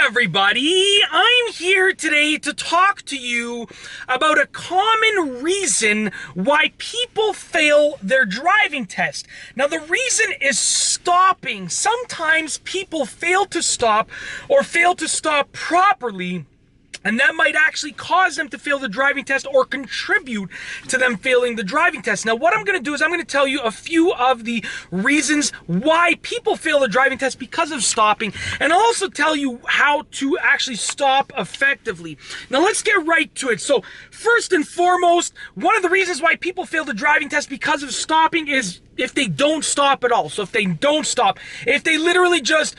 everybody, I'm here today to talk to you about a common reason why people fail their driving test. Now the reason is stopping. Sometimes people fail to stop or fail to stop properly, and that might actually cause them to fail the driving test or contribute to them failing the driving test. Now, what I'm going to do is I'm going to tell you a few of the reasons why people fail the driving test because of stopping, and I'll also tell you how to actually stop effectively. Now, let's get right to it. So, first and foremost, one of the reasons why people fail the driving test because of stopping is if they don't stop at all. So if they don't stop, if they literally just,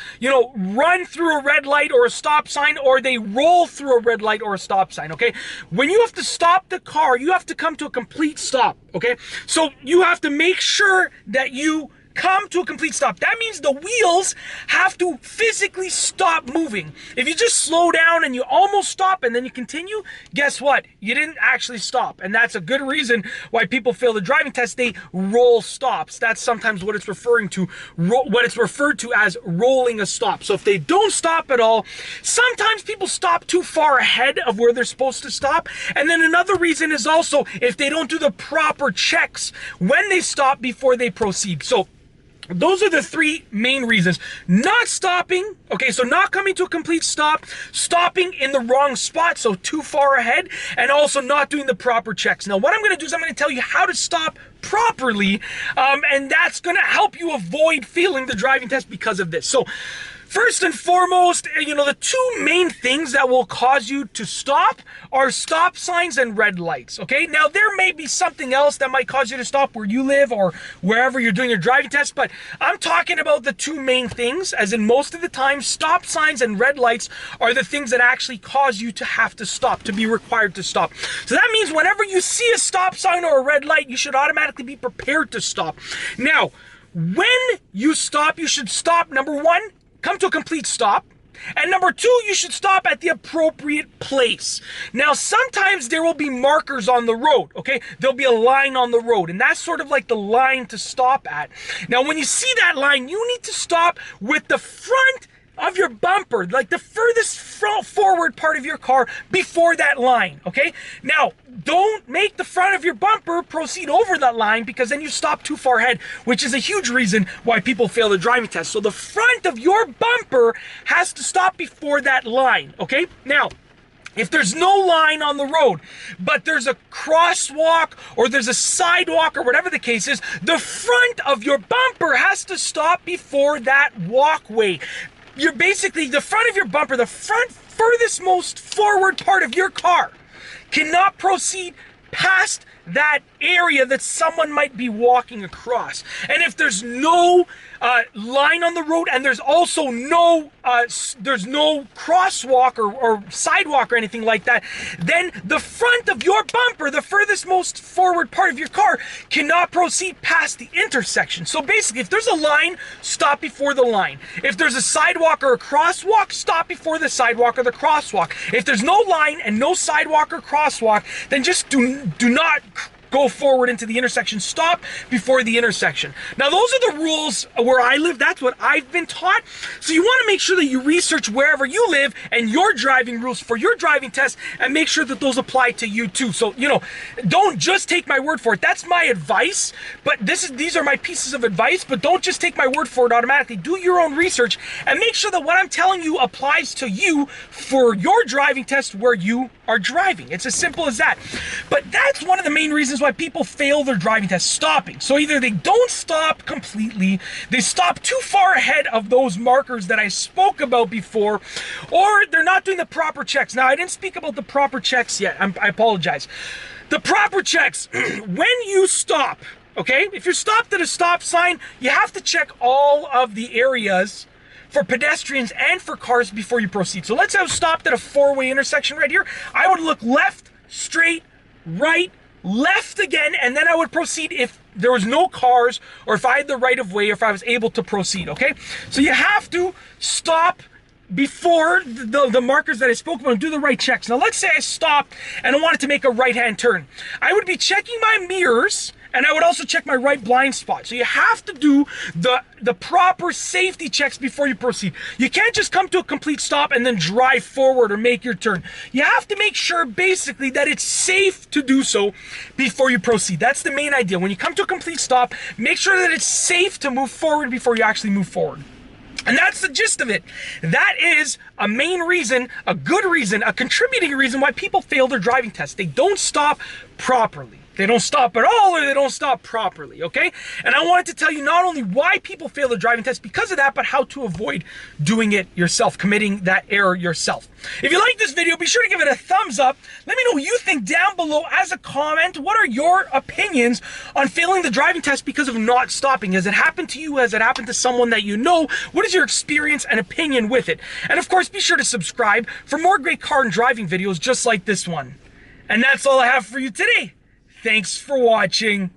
run through a red light or a stop sign, or they roll through a red light or a stop sign, okay? When you have to stop the car, you have to come to a complete stop, okay? So you have to make sure that you come to a complete stop. That means the wheels have to physically stop moving. If you just slow down and you almost stop and then you continue, guess what? You didn't actually stop. And that's a good reason why people fail the driving test. They roll stops. That's sometimes what it's referring to, what it's referred to as rolling a stop. So if they don't stop at all, sometimes people stop too far ahead of where they're supposed to stop. And then another reason is also if they don't do the proper checks when they stop before they proceed. So those are the three main reasons. Not stopping, okay, so not coming to a complete stop, stopping in the wrong spot, so too far ahead, and also not doing the proper checks. Now, what I'm going to do is I'm going to tell you how to stop properly, and that's going to help you avoid failing the driving test because of this. So, first and foremost, the two main things that will cause you to stop are stop signs and red lights, okay? Now, there may be something else that might cause you to stop where you live or wherever you're doing your driving test, but I'm talking about the two main things, as in most of the time, stop signs and red lights are the things that actually cause you to have to stop, to be required to stop. So that means whenever you see a stop sign or a red light, you should automatically be prepared to stop. Now, when you stop, you should stop, number one, come to a complete stop. And number two, you should stop at the appropriate place. Now, sometimes there will be markers on the road, okay? There'll be a line on the road, and that's sort of like the line to stop at. Now, when you see that line, you need to stop with the front of your bumper, like the furthest forward part of your car before that line, okay? Now, don't make the front of your bumper proceed over that line, because then you stop too far ahead, which is a huge reason why people fail the driving test. So the front of your bumper has to stop before that line, okay? Now, if there's no line on the road, but there's a crosswalk or there's a sidewalk or whatever the case is, the front of your bumper has to stop before that walkway. You're basically, the front of your bumper, the front furthest most forward part of your car cannot proceed past that area that someone might be walking across. And if there's no line on the road, and there's also no crosswalk or sidewalk or anything like that, then the front of your bumper, the furthest most forward part of your car, cannot proceed past the intersection. So basically, if there's a line, stop before the line. If there's a sidewalk or a crosswalk, stop before the sidewalk or the crosswalk. If there's no line and no sidewalk or crosswalk, then just do not go forward into the intersection. Stop before the intersection. Now, those are the rules where I live. That's what I've been taught. So you want to make sure that you research wherever you live and your driving rules for your driving test, and make sure that those apply to you too. So, don't just take my word for it. That's my advice, but these are my pieces of advice, but don't just take my word for it automatically. Do your own research and make sure that what I'm telling you applies to you for your driving test where you are driving. It's as simple as that. But that's one of the main reasons why people fail their driving test, stopping. So either they don't stop completely, they stop too far ahead of those markers that I spoke about before, or they're not doing the proper checks. Now, I didn't speak about the proper checks yet. I apologize. The proper checks, when you stop, okay? If you're stopped at a stop sign, you have to check all of the areas for pedestrians and for cars before you proceed. So let's say I was stopped at a four-way intersection right here. I would look left, straight, right, left again, and then I would proceed if there was no cars, or if I had the right of way, or if I was able to proceed, okay? So you have to stop before the markers that I spoke about and do the right checks. Now, let's say I stopped and I wanted to make a right-hand turn. I would be checking my mirrors And I would also check my right blind spot. So you have to do the proper safety checks before you proceed. You can't just come to a complete stop and then drive forward or make your turn. You have to make sure basically that it's safe to do so before you proceed. That's the main idea. When you come to a complete stop, make sure that it's safe to move forward before you actually move forward. And that's the gist of it. That is a main reason, a good reason, a contributing reason why people fail their driving test. They don't stop properly. They don't stop at all, or they don't stop properly, okay? And I wanted to tell you not only why people fail the driving test because of that, but how to avoid doing it yourself, committing that error yourself. If you like this video, be sure to give it a thumbs up. Let me know what you think down below as a comment. What are your opinions on failing the driving test because of not stopping? Has it happened to you? Has it happened to someone that you know? What is your experience and opinion with it? And of course, be sure to subscribe for more great car and driving videos just like this one. And that's all I have for you today. Thanks for watching.